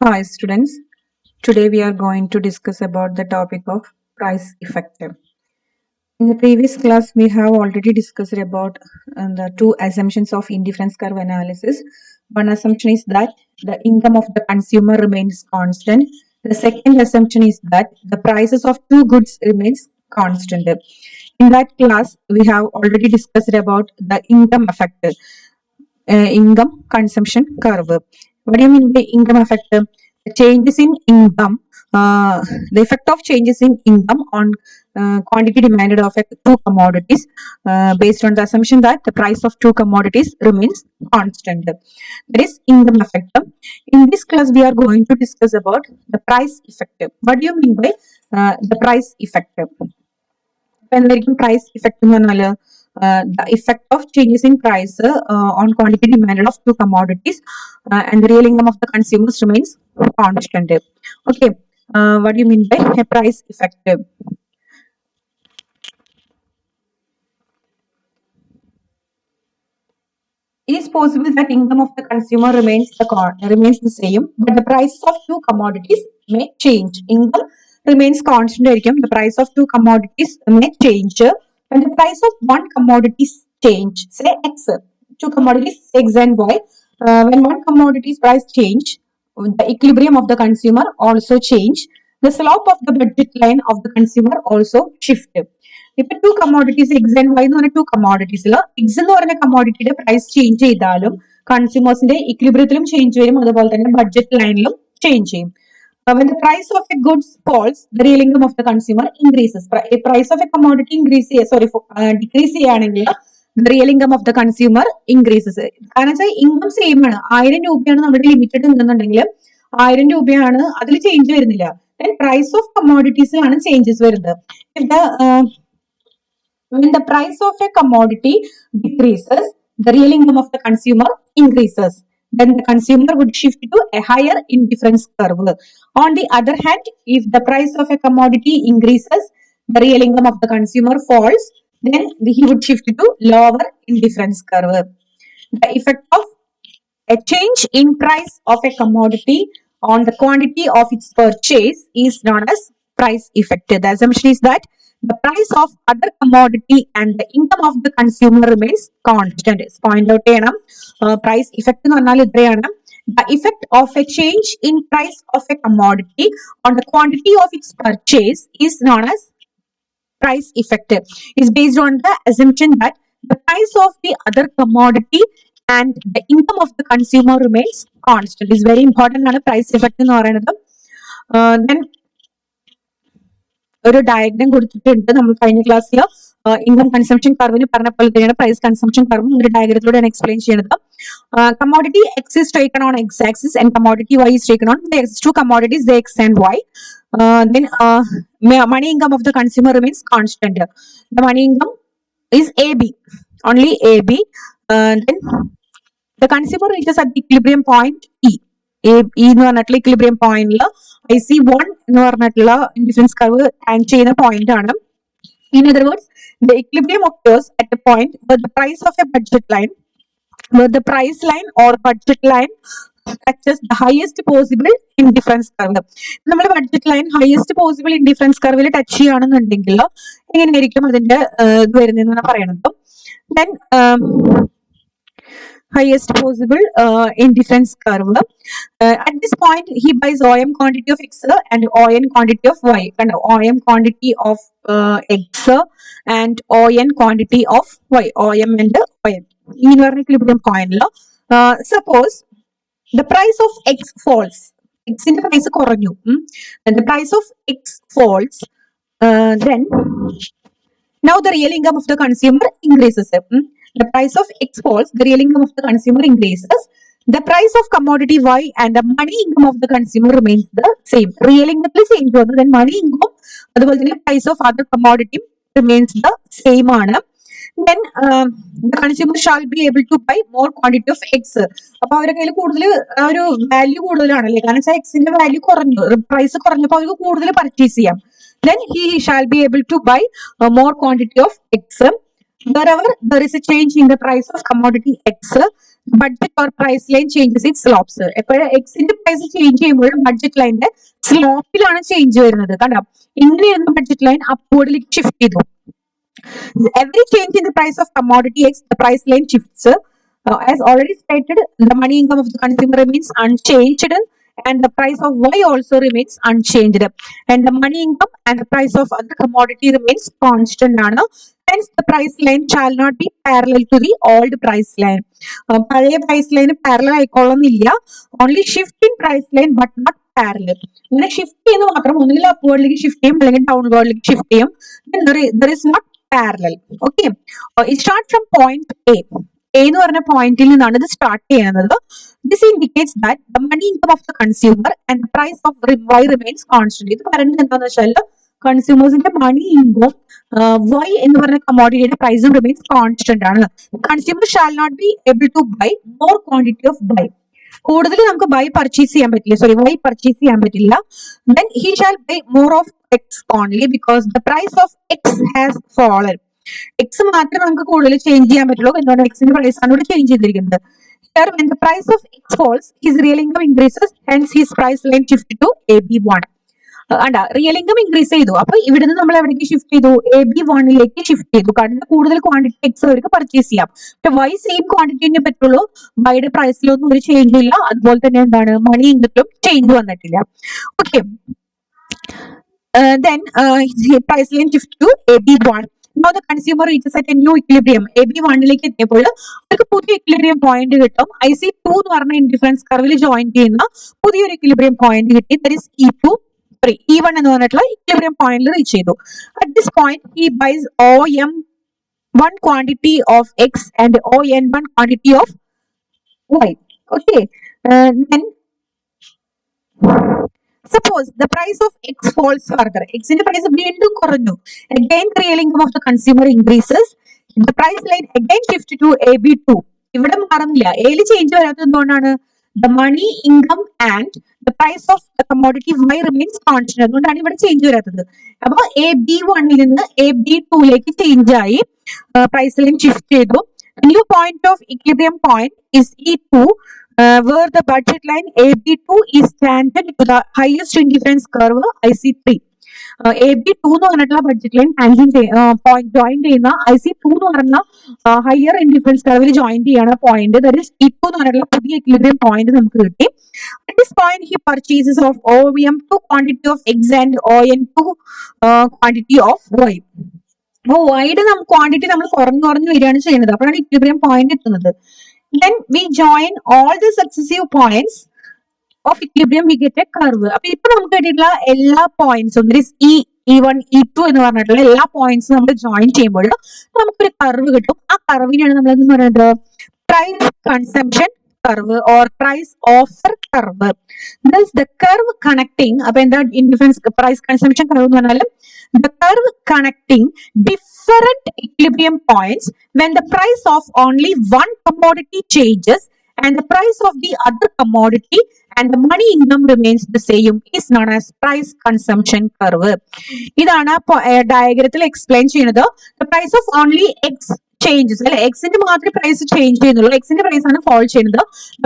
Hi students, today we are going to discuss about the topic of price effect. In the previous class, we have already discussed about the two assumptions of indifference curve analysis. One assumption is that the income of the consumer remains constant. The second assumption is that the prices of two goods remains constant. In that class, we have already discussed about the income effect, income consumption curve. What do you mean by income effect? The changes in income, the effect of changes in income on quantity demanded of two commodities based on the assumption that the price of two commodities remains constant. That is income effect. In this class, we are going to discuss about the price effect. What do you mean by the price effect? എന്തായിരിക്കും price effect എന്ന് പറഞ്ഞാല് the effect of changes in price on quantity demanded of two commodities and the real income of the consumers remains constant. Okay, what do you mean by a price effect? It is possible that income of the consumer remains the same, but the price of two commodities may change. Income remains constant. The price of two commodities may change. When the price of one commodity change, say X, two commodities X and Y. When one commodity's price change, the equilibrium of the consumer also change. The slope of the budget line of the consumer also shift. ഇപ്പൊ two commodities X and Y എന്ന് പറഞ്ഞ to കമ്മോഡിറ്റീസിൽ X എന്ന് പറഞ്ഞ കമ്മോഡിറ്റിയുടെ price change ചെയ്താലും കൺസ്യൂമേഴ്സിന്റെ ഇക്വിലിബ്രിയത്തിലും change വരും, അതുപോലെ തന്നെ budget ലൈനിലും change ചെയ്യും. When the price of a goods falls, the real income of the consumer increases. Price of a commodity decrease ചെയ്യുകയാണെങ്കിൽ the real income of the consumer increases. കാരണം വെച്ചാൽ income same ആണ്. 1000 രൂപയാണ് നമ്മുടെ ലിമിറ്റഡ് ഉണ്ടെന്നുണ്ടെങ്കിൽ 1000 രൂപയാണ്, അതിൽ ചേഞ്ച് വരുന്നില്ല. പ്രൈസ് ഓഫ് കമ്മോഡിറ്റീസിലാണ് ചേഞ്ചസ് വരുന്നത്. If the when the price of a commodity decreases, the real income of the consumer increases. Then the consumer would shift to a higher indifference curve. On the other hand, if the price of a commodity increases, the real income of the consumer falls, then he would shift to lower indifference curve. The effect of a change in price of a commodity on the quantity of its purchase is known as price effect. The assumption is that the price of other commodity and the income of the consumer remains constant. Point out price effect എന്ന് പറഞ്ഞാൽ ഇത്രയാണ്. The effect of a change in price of a commodity on the quantity of its purchase is known as price effect. Is based on the assumption that the price of the other commodity and the income of the consumer remains constant. Is very important ആണ് price effect എന്ന് പറയുന്നത്. Then ഒരു diagram കൊടുത്തിട്ടുണ്ട് നമ്മൾ കഴിഞ്ഞ ക്ലാസ്സിൽ income consumption കർവിന് പറഞ്ഞ പോലെ തന്നെയാണ് പ്രൈസ് കൺസംഷൻ കർവും ഒരു ഡയഗ്രത്തിലൂടെയാണ് എക്സ്പ്ലെയിൻ ചെയ്യുന്നത്. Commodity X is taken on x axis and commodity y is taken on the two commodities the x and y. Then money income of the consumer remains constant. The money income is AB, only AB. Then the consumer reaches at the equilibrium point E. എന്ന് പറഞ്ഞിട്ടുള്ള equilibrium പോയിന്റിൽ IC1 എന്ന് പറഞ്ഞിട്ടുള്ള indifference curve and ചെയ്യുന്ന point ആണ്. In other words, the equilibrium occurs at a point where the price of a budget line, where the price line or budget line touches the highest possible indifference curve. നമ്മൾ budget line highest possible indifference കർവിൽ touch ചെയ്യുകയാണെന്നുണ്ടെങ്കിൽ എങ്ങനെയായിരിക്കും അതിന്റെ ഇത് വരുന്നതെന്നാണ് പറയണത്. Then highest possible indifference curve. At this point, he buys OM quantity of X and ON quantity of Y. And OM quantity of X and ON quantity of Y. OM and ON. In our equilibrium point, suppose the price of X falls. X in the price കുറഞ്ഞു. And the price of X falls. Then now the real income of the consumer increases. The price of X falls, the real income of the consumer increases. The price of commodity Y and the money income of the consumer remains the same. Real income is same, then money income, the price of other commodity remains the same. Then the consumer shall be able to buy more quantity of X. അപ്പോൾ അവരുടെ കയ്യിൽ കൂടുതൽ ഒരു value കൂടുതലാണല്ലേ, കാരണം വെച്ചാൽ എക്സിന്റെ value കുറഞ്ഞു, price കുറഞ്ഞപ്പോൾ അവർക്ക് കൂടുതൽ പർച്ചേസ് ചെയ്യാം. Then he shall be able to buy more quantity of X. Wherever there is a change in the price of commodity X, budget or price line changes its slopes. എപ്പോഴും എക്സിന്റെ price change ചെയ്യുമ്പോഴും budget ലൈനിന്റെ സ്ലോപ്പിലാണ് change വരുന്നത്. കണ്ടോ, ഇങ്ങനെയായിരുന്നു budget line അപ്വേർഡിലേക്ക് shift ചെയ്തു. Every change in the price of commodity X, the price line shifts. As already stated, the money income of the consumer remains unchanged, and the price of Y also remains unchanged. And the money income and the price of other commodity remains constant. Hence, the price line shall not be parallel to the old price line. പഴയ price line parallel ആയിക്കൊള്ളുന്നില്ല. Only shift in price line but not parallel. ഇങ്ങനെ shift ചെയ്യുന്ന മാത്രം ഒന്നുകിൽ അപ്വേർഡിലേക്ക് shift ചെയ്യും അല്ലെങ്കിൽ ഡൗൺവേർഡിലേക്ക് ഷിഫ്റ്റ് ചെയ്യും. There is not parallel. Okay. It starts from point A. A എന്ന് പറഞ്ഞ പോയിന്റിൽ നിന്നാണ് ഇത് സ്റ്റാർട്ട് ചെയ്യുന്നത്. This indicates that the money income of the consumer and the price of Y remains constant. ഇത് പറയുന്നത് എന്താണെന്ന് വെച്ചാൽ കൺസ്യൂമേഴ്സിന്റെ മണി ഇൻകം Y എന്ന് പറഞ്ഞ കമ്മോഡിറ്റിയുടെ പ്രൈസും റിമെയിൻസ് കോൺസ്റ്റന്റ് ആണ്. Consumer shall not be able to buy more quantity of Y. കൂടുതൽ നമുക്ക് ബൈ പർച്ചേസ് ചെയ്യാൻ പറ്റില്ല, Y പർച്ചേസ് ചെയ്യാൻ പറ്റില്ല. Then he shall buy more of X only because the price of X has fallen. X മാത്രമേ നമുക്ക് കൂടുതൽ change ചെയ്യാൻ പറ്റുള്ളൂ. എന്താണ്, എക്സിന്റെ പ്രൈസ് ആണ് ഇവിടെ ചേഞ്ച് ചെയ്തിരിക്കുന്നത്. Here, when the price of X falls, his real income increases, hence his price line shifted to AB1. Real income increase ചെയ്തു. അപ്പൊ ഇവിടുന്ന് നമ്മൾ എവിടേക്ക് ഷിഫ്റ്റ് ചെയ്തു? AB1ലേക്ക് ഷിഫ്റ്റ് ചെയ്തു. കാരണം കൂടുതൽ ക്വാണ്ടിറ്റി എക്സ് അവർക്ക് പർച്ചേസ് ചെയ്യാം. പക്ഷെ വൈ സെയിം ക്വാണ്ടിറ്റി തന്നെ പറ്റുള്ളൂ. വൈയുടെ പ്രൈസിലൊന്നും ഒരു ചേഞ്ച് ഇല്ല. അതുപോലെ തന്നെ എന്താണ്, മണി ഇൻകത്തിലും ചേഞ്ച് വന്നിട്ടില്ല. Okay, then price line shift to AB1. Now the consumer reaches at a new equilibrium. AB1ലേക്ക് എത്തിയപ്പോൾ അവർക്ക് പുതിയ ഇക്വിലിബ്രിയം പോയിന്റ് കിട്ടും. IC2 എന്ന് പറഞ്ഞ ഇൻഡിഫറൻസ് കർവിൽ ജോയിൻ ചെയ്യുന്ന പുതിയൊരു ഇക്വിലിബ്രിയം പോയിന്റ് കിട്ടി. ദാറ്റ് ഈസ് E1 എന്ന് പറഞ്ഞിട്ടുള്ള ഇക്വിലിബ്രിയം പോയിന്റിൽ റീച്ച് ചെയ്തു. At this point he buys OM1 quantity of X and ON1 quantity of Y. Okay, then suppose the price of X falls further. X in the price വീണ്ടും കുറഞ്ഞു. Again the real income of the consumer increases. The price line again shifted to AB2. ഇവിടെ മാറുന്നില്ല. എയിൽ change വരാത്തത് എന്തുകൊണ്ടാണ്? The money income and the price of the commodity Y remains constant. അതുകൊണ്ടാണ് ഇവിടെ change വരാത്തത്. അപ്പൊ AB1ൽ നിന്ന് AB2ലേക്ക് ചേഞ്ച് ആയി, പ്രൈസ് ലൈൻ ഷിഫ്റ്റ് ചെയ്തു. New point of equilibrium point is E2. Where the budget line AB2 is tangent to the highest indifference curve IC3. AB2 എന്ന് പറഞ്ഞിട്ടുള്ള budget line point join ചെയ്യുന്ന IC2 എന്ന് പറഞ്ഞ ഹയർ ഇൻഡിഫറൻസ് കർവിൽ join ചെയ്യാണ് point. That is E2 എന്ന് പറഞ്ഞിട്ടുള്ള പുതിയ ഇക്വിലിബ്രിയം പോയിന്റ് നമുക്ക് കിട്ടി. At this point he purchases of OM2 quantity of X and ON2 quantity of Y. അപ്പോൾ വൈയുടെ ക്വാണ്ടിറ്റി നമ്മൾ കുറഞ്ഞു വരികയാണ് ചെയ്യുന്നത്. അപ്പോഴാണ് ഇക്വിലിബ്രിയം പോയിന്റ് എത്തുന്നത്. Then we join all the successive points of equilibrium, we get a curve. അപ്പൊ ഇപ്പൊ നമുക്ക് കിട്ടിയിട്ടുള്ള എല്ലാ പോയിന്റ്സും E1, E2 എന്ന് പറഞ്ഞിട്ടുള്ള എല്ലാ പോയിന്റ്സും നമ്മൾ ജോയിൻ ചെയ്യുമ്പോൾ നമുക്കൊരു കർവ് കിട്ടും. ആ കർവിനെയാണ് നമ്മൾ എന്ന് പറയുന്നത് price consumption curve or price offer curve. The curve connecting, അപ്പൊ എന്താ ഇൻഡിഫറൻസ് പ്രൈസ് കൺസംഷൻ കർവ് എന്ന് പറഞ്ഞാൽ the curve connecting different equilibrium points when the price of only one commodity changes and the price of the other commodity and the money income remains the same is known as price consumption curve. ഇതാണ് ഡയഗ്രത്തിൽ explain ചെയ്യുന്നത്. The price of only X changes, അല്ലെ, എക്സിന്റെ മാത്രമേ price change ചെയ്യുന്നുള്ളൂ. എക്സിന്റെ price ആണ് fall ചെയ്യുന്നത്.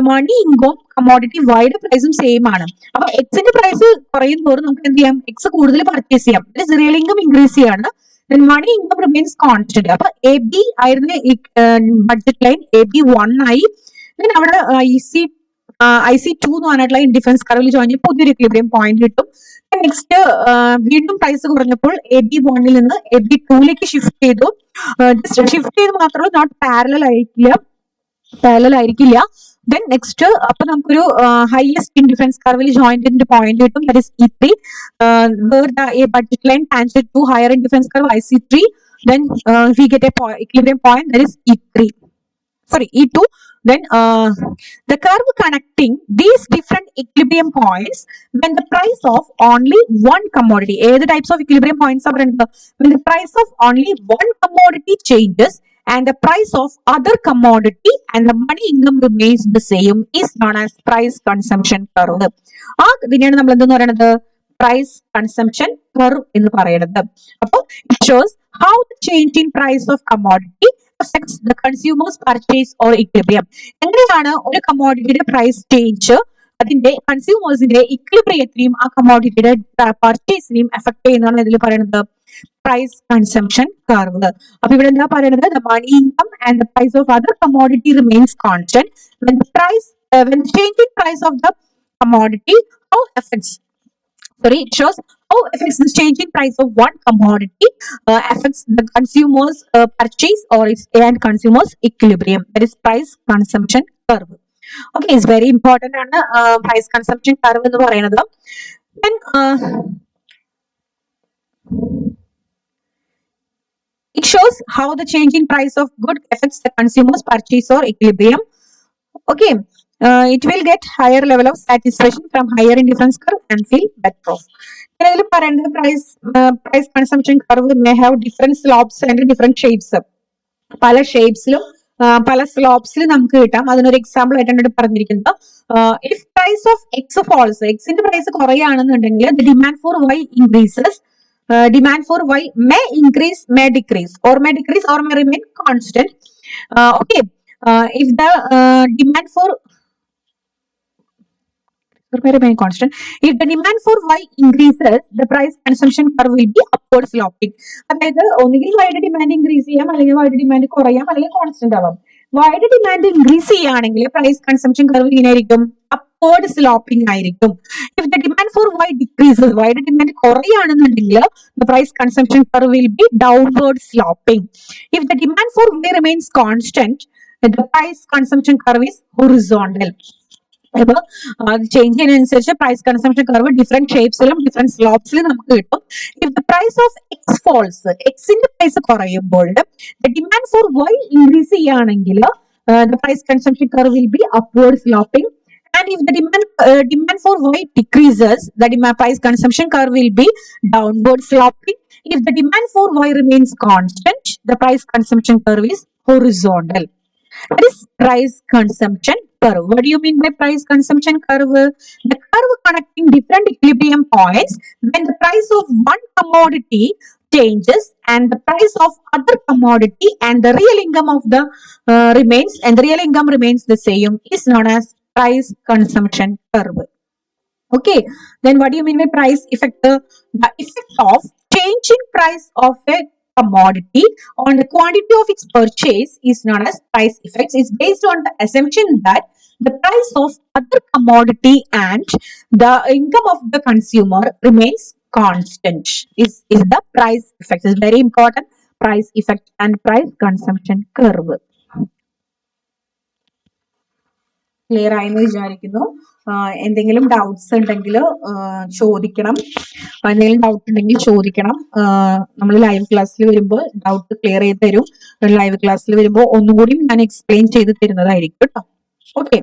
Money income commodity വൈയുടെ പ്രൈസും സെയിം ആണ്. അപ്പൊ എക്സിന്റെ പ്രൈസ് കുറയും തോറും നമുക്ക് എന്ത് ചെയ്യാം? എക്സ് കൂടുതൽ പർച്ചേസ് ചെയ്യാം. റിയൽ ഇൻകം ഇൻക്രീസ് ചെയ്യാണ്. Money income remains constant. അപ്പൊ AB ആയിരുന്ന ബഡ്ജറ്റ് ലൈൻ AB1 ആയി. അവിടെ IC2 എന്ന് പറഞ്ഞിട്ടുള്ള ഇൻഡിഫറൻസ് കർവിൽ ജോയിൻ ചെയ്യും, പുതിയൊരു ഇക്വിലിബ്രിയം പോയിന്റ് കിട്ടും. നെക്സ്റ്റ് വീണ്ടും പ്രൈസ് കുറഞ്ഞപ്പോൾ AB1ൽ നിന്ന് AB2ലേക്ക് ഷിഫ്റ്റ് ചെയ്തു. ഷിഫ്റ്റ് ചെയ്ത് മാത്രമേ നോട്ട് പാരലൽ ആയിരിക്കില്ല. Then next, അപ്പൊ നമുക്കൊരു ഹൈയസ്റ്റ് ഇൻഡിഫറൻസ് കർവിൽ ജോയിൻ ചെയ്തിട്ട് പോയിന്റ് കിട്ടും. That is E3. Where the budget line tangent to higher indifference curve IC3. Then we get a equilibrium point, that is E2. Then the curve connecting these different equilibrium points when the price of only one commodity, the types of equilibrium points are when the price of only one commodity changes and the price of other commodity and the money income remains the same is known as price consumption curve. ആ ഇതിനെയാണ് നമ്മൾ എന്തെന്ന് പറയുന്നത്? Price consumption curve എന്ന് പറയുന്നത്. അപ്പോൾ it shows how the change in price of commodity affects the consumer's purchase or equilibrium? എങ്ങനെയാണ് ഒരു കമ്മോഡിറ്റിയുടെ പ്രൈസ് ചേഞ്ച് അതിന്റെ കൺസ്യൂമേഴ്സിന്റെ ഇക്വിലിബ്രിയത്തിനെയും ആ കമ്മോഡിറ്റിയുടെ പർച്ചേസിനെയും എഫക്ട് ചെയ്യുന്നതാണ് ഇതിൽ പറയുന്നത് പ്രൈസ് കൺസംഷൻ കർവ്. അപ്പൊ ഇവിടെ എന്താ പറയുന്നത്, the money income and the price of other commodity remains constant when the changing price of the commodity it shows how affects the changing price of one commodity affects the consumer's purchase or its and consumer's equilibrium, that is price consumption curve. Okay, it's very important ആണ് price consumption curve എന്ന് പറയുന്നത്. Then it shows how the changing price of good affects the consumer's purchase or equilibrium. Okay, it will get higher level of satisfaction from higher indifference curve and feel better off. ഇതിൽ പറയുന്നത് price consumption curve may have different slopes and different shapes. പല ഷേപ്സിലും പല സ്ലോപ്സിലും നമുക്ക് കിട്ടാം. അതിനൊരു example ആയിട്ടാണ് പറഞ്ഞിരിക്കുന്നത്. If price of X falls, എക്സിന്റെ പ്രൈസ് കുറയുകയാണെന്നുണ്ടെങ്കിൽ the demand for y increases. Demand for y may increase, may decrease, or may remain constant. Okay, if the demand for remain constant. If the demand for y increases, the price consumption curve will be upward sloping. അതായത് ഒന്നുകിൽ വൈയുടെ demand increase ചെയ്യാം, അല്ലെങ്കിൽ വൈയുടെ demand കുറയാം, അല്ലെങ്കിൽ constant ആവാം. വൈയുടെ demand increase ചെയ്യുകയാണെങ്കിൽ പ്രൈസ് കൺസംഷൻ കർവ് എങ്ങനെയായിരിക്കും? upward sloping ആയിരിക്കും. If the demand for y decreases, വൈയുടെ ഡിമാൻഡ് കുറയുകയാണെന്നുണ്ടെങ്കിൽ the price consumption curve will be downward sloping. If the demand for y remains constant, the price consumption curve is horizontal. അപ്പൊ change ചെയ്യുന്നതിനനുസരിച്ച് price consumption curve different ഷേപ്സിലും different സ്ലോപ്സിലും നമുക്ക് കിട്ടും. If the price of X falls, എക്സിന്റെ price കുറയുമ്പോൾ the demand for Y increase ചെയ്യുകയാണെങ്കിൽ the price consumption curve will be upward sloping. And if the demand for y decreases, the price consumption curve will be downward sloping. If the demand for y remains constant, the price consumption curve is horizontal. That is price consumption curve. What do you mean by price consumption curve? The curve connecting different equilibrium points when the price of one commodity changes and the price of other commodity and the real income of the remains the same is known as price consumption curve. Okay, then what do you mean by price effect? The effect of changing price of a commodity on the quantity of its purchase is known as price effects. It's based on the assumption that the price of other commodity and the income of the consumer remains constant. Is the price effect. Is very important. Price effect and price consumption curve. Clear ആയെന്ന് വിചാരിക്കുന്നു. എന്തെങ്കിലും doubts ഉണ്ടെങ്കിൽ ചോദിക്കണം. എന്തെങ്കിലും doubt ഉണ്ടെങ്കിൽ ചോദിക്കണം. നമ്മൾ live ക്ലാസ്സിൽ വരുമ്പോൾ ഡൗട്ട് ക്ലിയർ ചെയ്ത് തരും. ലൈവ് ക്ലാസ്സിൽ വരുമ്പോൾ ഒന്നുകൂടി ഞാൻ എക്സ്പ്ലെയിൻ ചെയ്ത് തരുന്നതായിരിക്കും കേട്ടോ. ഓക്കെ.